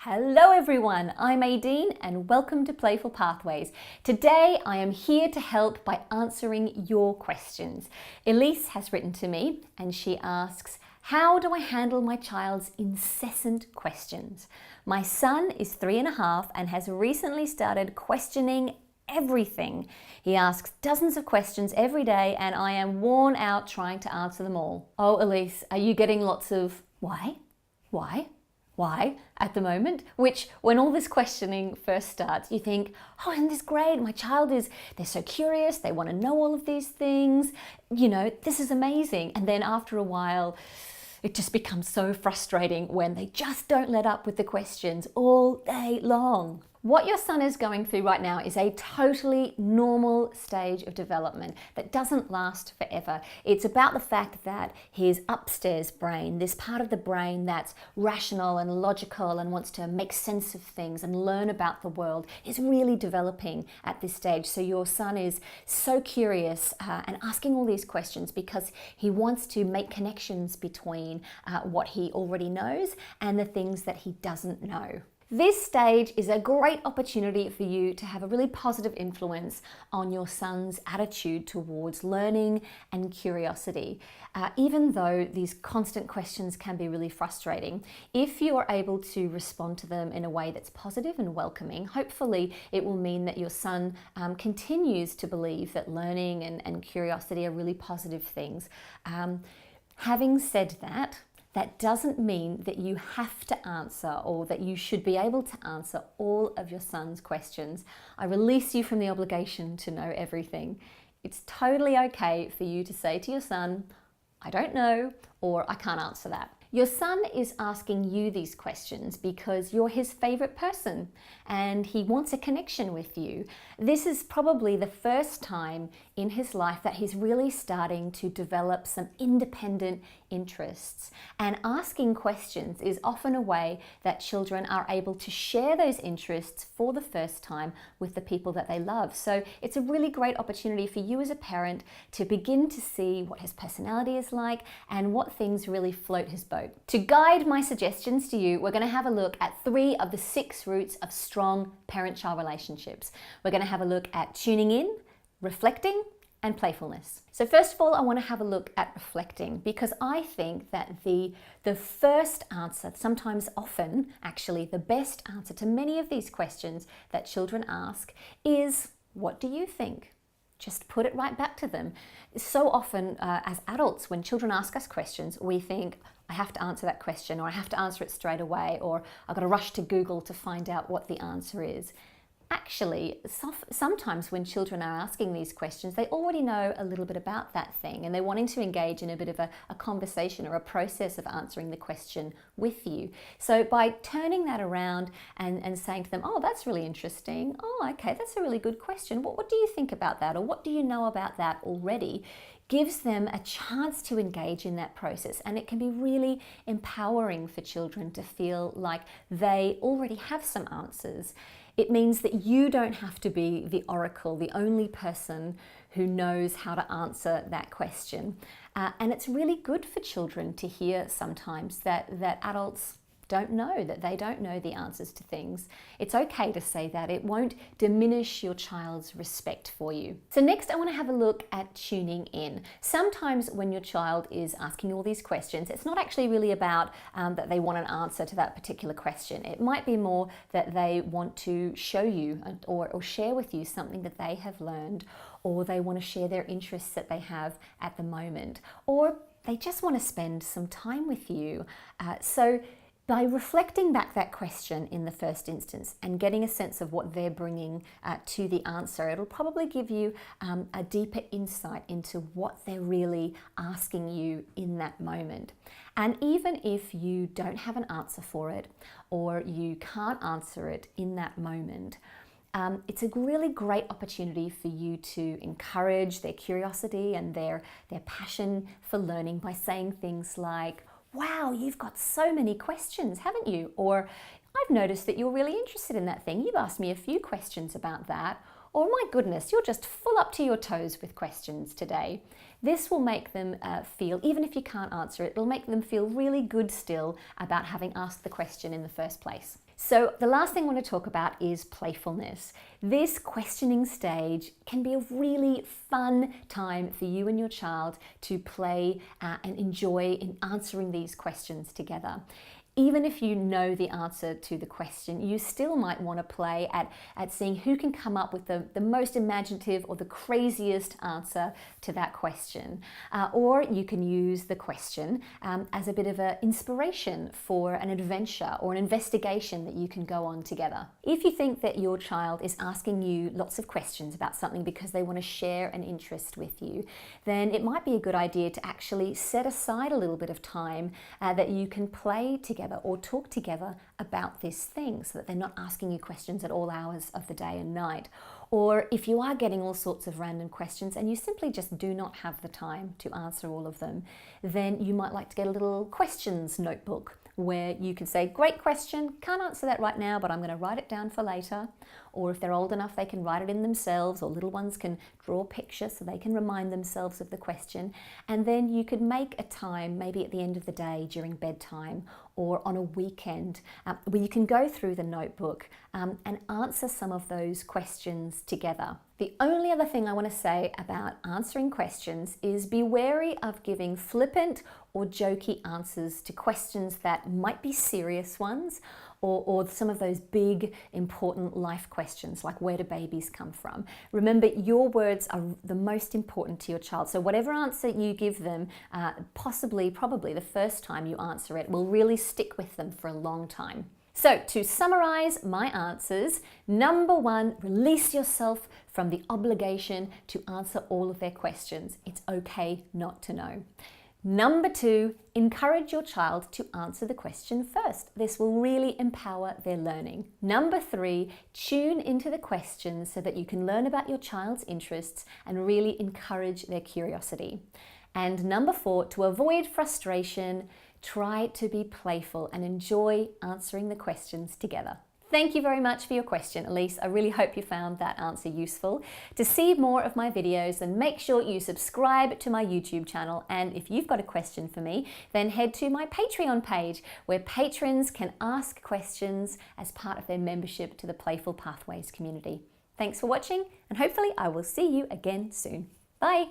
Hello everyone, I'm Aideen and welcome to Playful Pathways. Today I am here to help by answering your questions. Elise has written to me and she asks, how do I handle my child's incessant questions? My son is 3.5 and has recently started questioning everything. He asks dozens of questions every day and I am worn out trying to answer them all. Oh Elise, are you getting lots of why at the moment? Which when all this questioning first starts, you think, oh, isn't this great? My child they're so curious, they want to know all of these things. You know, this is amazing. And then after a while, it just becomes so frustrating when they just don't let up with the questions all day long. What your son is going through right now is a totally normal stage of development that doesn't last forever. It's about the fact that his upstairs brain, this part of the brain that's rational and logical and wants to make sense of things and learn about the world, is really developing at this stage. So your son is so curious and asking all these questions because he wants to make connections between what he already knows and the things that he doesn't know. This stage is a great opportunity for you to have a really positive influence on your son's attitude towards learning and curiosity. Even though these constant questions can be really frustrating, if you are able to respond to them in a way that's positive and welcoming, hopefully it will mean that your son continues to believe that learning and curiosity are really positive things. Having said that, that doesn't mean that you have to answer or that you should be able to answer all of your son's questions. I release you from the obligation to know everything. It's totally okay for you to say to your son, I don't know, or I can't answer that. Your son is asking you these questions because you're his favorite person and he wants a connection with you. This is probably the first time in his life that he's really starting to develop some independent interests. And asking questions is often a way that children are able to share those interests for the first time with the people that they love. So it's a really great opportunity for you as a parent to begin to see what his personality is like and what things really float his boat. To guide my suggestions to you, we're going to have a look at 3 of the 6 roots of strong parent-child relationships. We're going to have a look at tuning in, reflecting, and playfulness. So first of all, I want to have a look at reflecting because I think that the first answer, sometimes often actually the best answer to many of these questions that children ask is, what do you think? Just put it right back to them. So often as adults, when children ask us questions, we think, I have to answer that question, or I have to answer it straight away, or I've got to rush to Google to find out what the answer is. Actually, sometimes when children are asking these questions, they already know a little bit about that thing and they're wanting to engage in a bit of a conversation or a process of answering the question with you. So by turning that around and saying to them, oh, that's really interesting. Oh, okay, that's a really good question. What do you think about that? Or what do you know about that already? Gives them a chance to engage in that process, and it can be really empowering for children to feel like they already have some answers. It means that you don't have to be the oracle, the only person who knows how to answer that question. And it's really good for children to hear sometimes that adults don't know, that they don't know the answers to things. It's okay to say that. It won't diminish your child's respect for you. So next I want to have a look at tuning in. Sometimes when your child is asking all these questions, it's not actually really about that they want an answer to that particular question. It might be more that they want to show you or share with you something that they have learned, or they want to share their interests that they have at the moment, or they just want to spend some time with you. So by reflecting back that question in the first instance and getting a sense of what they're bringing to the answer, it'll probably give you a deeper insight into what they're really asking you in that moment. And even if you don't have an answer for it or you can't answer it in that moment, it's a really great opportunity for you to encourage their curiosity and their passion for learning by saying things like, wow, you've got so many questions, haven't you? Or I've noticed that you're really interested in that thing. You've asked me a few questions about that. Or my goodness, you're just full up to your toes with questions today. This will make them feel, even if you can't answer it, it'll make them feel really good still about having asked the question in the first place. So the last thing I want to talk about is playfulness. This questioning stage can be a really fun time for you and your child to play and enjoy in answering these questions together. Even if you know the answer to the question, you still might want to play at seeing who can come up with the most imaginative or the craziest answer to that question. Or you can use the question as a bit of an inspiration for an adventure or an investigation that you can go on together. If you think that your child is asking you lots of questions about something because they want to share an interest with you, then it might be a good idea to actually set aside a little bit of time that you can play together or talk together about this thing so that they're not asking you questions at all hours of the day and night. Or if you are getting all sorts of random questions and you simply just do not have the time to answer all of them, then you might like to get a little questions notebook where you can say, great question, can't answer that right now, but I'm going to write it down for later. Or if they're old enough, they can write it in themselves, or little ones can draw a picture so they can remind themselves of the question. And then you could make a time, maybe at the end of the day during bedtime or on a weekend, where you can go through the notebook and answer some of those questions together. The only other thing I want to say about answering questions is be wary of giving flippant or jokey answers to questions that might be serious ones, or some of those big, important life questions like where do babies come from? Remember, your words are the most important to your child. So whatever answer you give them, probably the first time you answer it, will really stick with them for a long time. So to summarize my answers, number 1, release yourself from the obligation to answer all of their questions. It's okay not to know. Number 2, encourage your child to answer the question first. This will really empower their learning. Number 3, tune into the questions so that you can learn about your child's interests and really encourage their curiosity. And number 4, to avoid frustration, try to be playful and enjoy answering the questions together. Thank you very much for your question, Elise. I really hope you found that answer useful. To see more of my videos, then make sure you subscribe to my YouTube channel. And if you've got a question for me, then head to my Patreon page where patrons can ask questions as part of their membership to the Playful Pathways community. Thanks for watching, and hopefully I will see you again soon. Bye.